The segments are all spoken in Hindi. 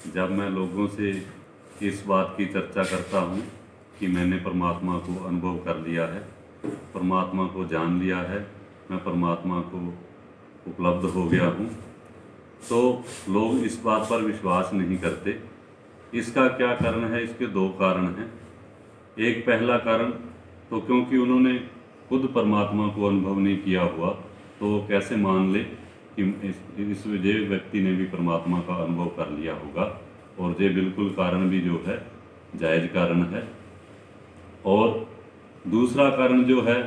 जब मैं लोगों से इस बात की चर्चा करता हूँ कि मैंने परमात्मा को अनुभव कर लिया है, परमात्मा को जान लिया है, मैं परमात्मा को उपलब्ध हो गया हूँ, तो लोग इस बात पर विश्वास नहीं करते। इसका क्या कारण है? इसके दो कारण हैं। एक पहला कारण तो क्योंकि उन्होंने खुद परमात्मा को अनुभव नहीं किया हुआ, तो वो कैसे मान ले कि इस वजह व्यक्ति ने भी परमात्मा का अनुभव कर लिया होगा। और ये बिल्कुल कारण भी जो है जायज़ कारण है। और दूसरा कारण जो है,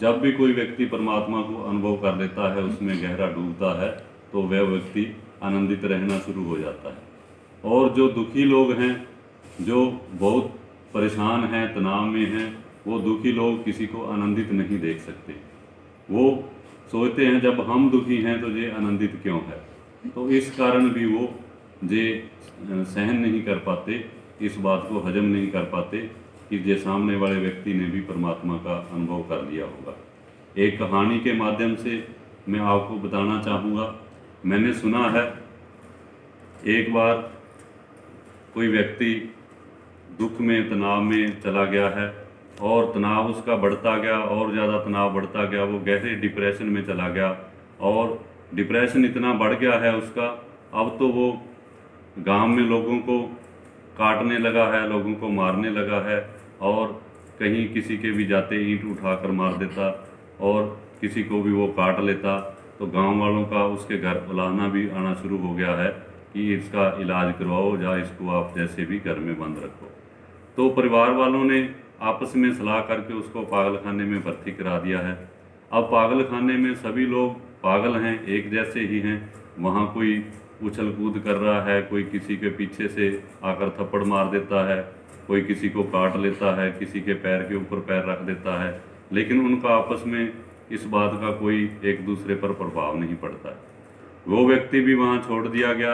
जब भी कोई व्यक्ति परमात्मा को अनुभव कर लेता है, उसमें गहरा डूबता है, तो वह व्यक्ति आनंदित रहना शुरू हो जाता है। और जो दुखी लोग हैं, जो बहुत परेशान हैं, तनाव में हैं, वो दुखी लोग किसी को आनंदित नहीं देख सकते। वो सोचते हैं जब हम दुखी हैं तो ये आनंदित क्यों है। तो इस कारण भी वो ये सहन नहीं कर पाते, इस बात को हजम नहीं कर पाते कि ये सामने वाले व्यक्ति ने भी परमात्मा का अनुभव कर लिया होगा। एक कहानी के माध्यम से मैं आपको बताना चाहूँगा। मैंने सुना है, एक बार कोई व्यक्ति दुख में, तनाव में चला गया है और तनाव उसका बढ़ता गया और ज़्यादा तनाव बढ़ता गया, वो गहरे डिप्रेशन में चला गया और डिप्रेशन इतना बढ़ गया है उसका, अब तो वो गांव में लोगों को काटने लगा है, लोगों को मारने लगा है और कहीं किसी के भी जाते ईंट उठाकर मार देता और किसी को भी वो काट लेता। तो गांव वालों का उसके घर बुलाना भी आना शुरू हो गया है कि इसका इलाज करवाओ या इसको आप जैसे भी घर में बंद रखो। तो परिवार वालों ने आपस में सलाह करके उसको पागल खाने में भर्ती करा दिया है। अब पागल खाने में सभी लोग पागल हैं, एक जैसे ही हैं। वहाँ कोई उछल कूद कर रहा है, कोई किसी के पीछे से आकर थप्पड़ मार देता है, कोई किसी को काट लेता है, किसी के पैर के ऊपर पैर रख देता है, लेकिन उनका आपस में इस बात का कोई एक दूसरे पर प्रभाव नहीं पड़ता है। वो व्यक्ति भी वहाँ छोड़ दिया गया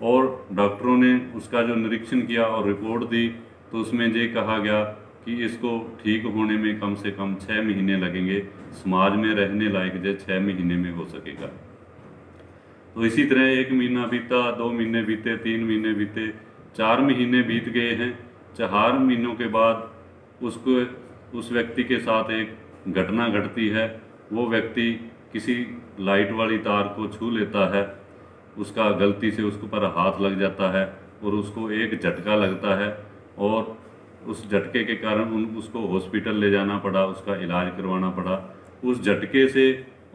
और डॉक्टरों ने उसका जो निरीक्षण किया और रिपोर्ट दी, तो उसमें ये कहा गया कि इसको ठीक होने में कम से कम 6 महीने लगेंगे, समाज में रहने लायक जो 6 महीने में हो सकेगा। तो इसी तरह 1 महीना बीता, 2 महीने बीते, 3 महीने बीते, 4 महीने बीत गए हैं। 4 महीनों के बाद उसको उस व्यक्ति के साथ एक घटना घटती है। वो व्यक्ति किसी लाइट वाली तार को छू लेता है, उसका गलती से उसके ऊपर हाथ लग जाता है और उसको एक झटका लगता है और उस झटके के कारण उसको हॉस्पिटल ले जाना पड़ा, उसका इलाज करवाना पड़ा। उस झटके से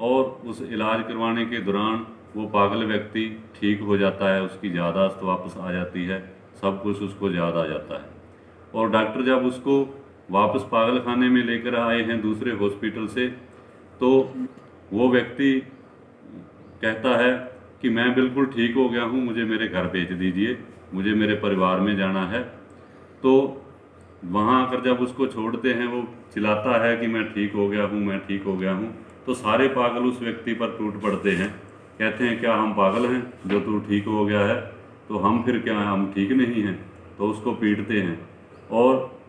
और उस इलाज करवाने के दौरान वो पागल व्यक्ति ठीक हो जाता है, उसकी याददाश्त वापस आ जाती है, सब कुछ उसको याद आ जाता है। और डॉक्टर जब उसको वापस पागल खाने में लेकर आए हैं दूसरे हॉस्पिटल से, तो वो व्यक्ति कहता है कि मैं बिल्कुल ठीक हो गया हूँ, मुझे मेरे घर भेज दीजिए, मुझे मेरे परिवार में जाना है। तो वहाँ आकर जब उसको छोड़ते हैं, वो चिल्लाता है कि मैं ठीक हो गया हूँ, मैं ठीक हो गया हूँ। तो सारे पागल उस व्यक्ति पर टूट पड़ते हैं, कहते हैं क्या हम पागल हैं जो तू ठीक हो गया है, तो हम फिर क्या हैं, हम ठीक नहीं हैं। तो उसको पीटते हैं और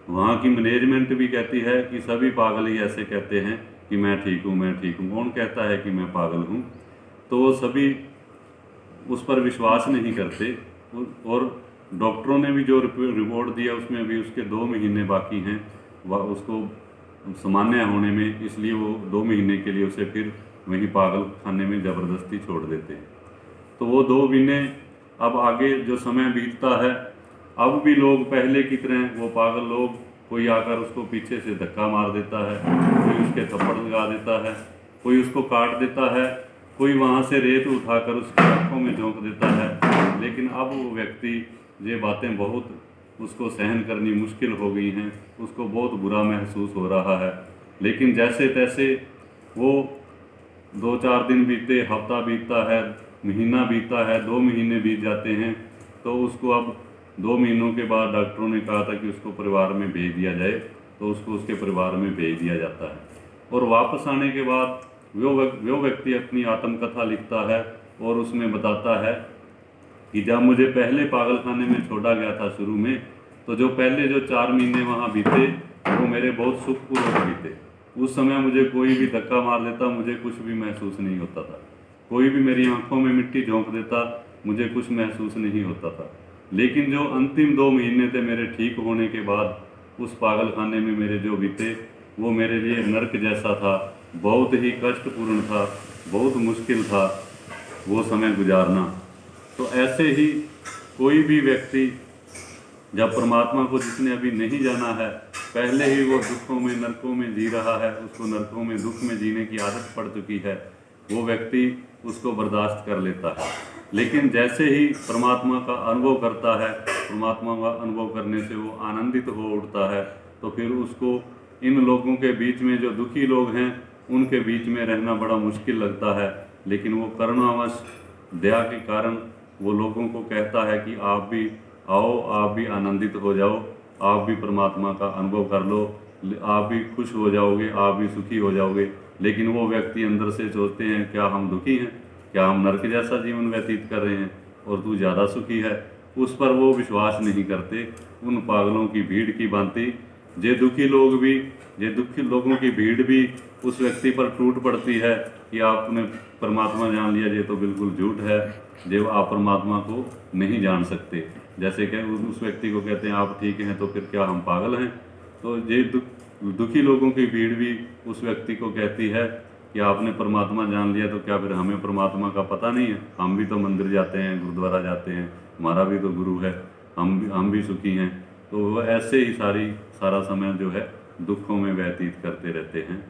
वहाँ की मैनेजमेंट भी कहती है कि सभी पागल ही ऐसे कहते हैं कि मैं ठीक हूँ, मैं ठीक हूँ, कौन कहता है कि मैं पागल हूँ। तो वो सभी उस पर विश्वास नहीं करते। और डॉक्टरों ने भी जो रिपोर्ट दिया उसमें अभी उसके 2 महीने बाकी हैं वह उसको सामान्य होने में, इसलिए वो 2 महीने के लिए उसे फिर वहीं पागल खाने में ज़बरदस्ती छोड़ देते हैं। तो वो 2 महीने, अब आगे जो समय बीतता है, अब भी लोग पहले की तरह वो पागल लोग, कोई आकर उसको पीछे से धक्का मार देता है, कोई उसके थप्पड़ लगा देता है, कोई उसको काट देता है, कोई वहाँ से रेत उठाकर उसकी आँखों में झोंक देता है। लेकिन अब वो व्यक्ति, ये बातें बहुत उसको सहन करनी मुश्किल हो गई हैं, उसको बहुत बुरा महसूस हो रहा है। लेकिन जैसे तैसे वो 2-4 दिन बीते, हफ्ता बीतता है, महीना बीतता है, 2 महीने बीत जाते हैं। तो उसको अब 2 महीनों के बाद डॉक्टरों ने कहा था कि उसको परिवार में भेज दिया जाए, तो उसको उसके परिवार में भेज दिया जाता है। और वापस आने के बाद वो व्यक्ति अपनी आत्मकथा लिखता है और उसमें बताता है कि जब मुझे पहले पागल खाने में छोड़ा गया था शुरू में, तो जो पहले जो 4 महीने वहाँ बीते वो मेरे बहुत सुखपूर्वक बीते। उस समय मुझे कोई भी धक्का मार देता, मुझे कुछ भी महसूस नहीं होता था। कोई भी मेरी आंखों में मिट्टी झोंक देता मुझे कुछ महसूस नहीं होता था। लेकिन जो अंतिम 2 महीने थे मेरे ठीक होने के बाद, उस पागल खाने में मेरे जो बीते, वो मेरे लिए नर्क जैसा था। बहुत ही कष्टपूर्ण था, बहुत मुश्किल था वो समय गुजारना। तो ऐसे ही कोई भी व्यक्ति जब परमात्मा को जिसने अभी नहीं जाना है, पहले ही वो दुखों में नरकों में जी रहा है, उसको नरकों में दुख में जीने की आदत पड़ चुकी है, वो व्यक्ति उसको बर्दाश्त कर लेता है। लेकिन जैसे ही परमात्मा का अनुभव करता है, परमात्मा का अनुभव करने से वो आनंदित हो उठता है, तो फिर उसको इन लोगों के बीच में, जो दुखी लोग हैं, उनके बीच में रहना बड़ा मुश्किल लगता है। लेकिन वो करुणावश दया के कारण वो लोगों को कहता है कि आप भी आओ, आप भी आनंदित हो जाओ, आप भी परमात्मा का अनुभव कर लो, आप भी खुश हो जाओगे, आप भी सुखी हो जाओगे। लेकिन वो व्यक्ति अंदर से सोचते हैं, क्या हम दुखी हैं, क्या हम नरक जैसा जीवन व्यतीत कर रहे हैं और तू ज़्यादा सुखी है। उस पर वो विश्वास नहीं करते। उन पागलों की भीड़ की भांति जे दुखी लोगों की भीड़ भी उस व्यक्ति पर टूट पड़ती है कि आपने परमात्मा जान लिया, ये तो बिल्कुल झूठ है, जो आप परमात्मा को नहीं जान सकते। जैसे कि उस व्यक्ति को कहते हैं आप ठीक हैं तो फिर क्या हम पागल हैं। तो ये दुखी लोगों की भीड़ भी उस व्यक्ति को कहती है कि आपने परमात्मा जान लिया तो क्या फिर हमें परमात्मा का पता नहीं है, हम भी तो मंदिर जाते हैं, गुरुद्वारा जाते हैं, हमारा भी तो गुरु है, हम भी सुखी हैं। तो वह ऐसे ही सारा समय जो है दुखों में व्यतीत करते रहते हैं।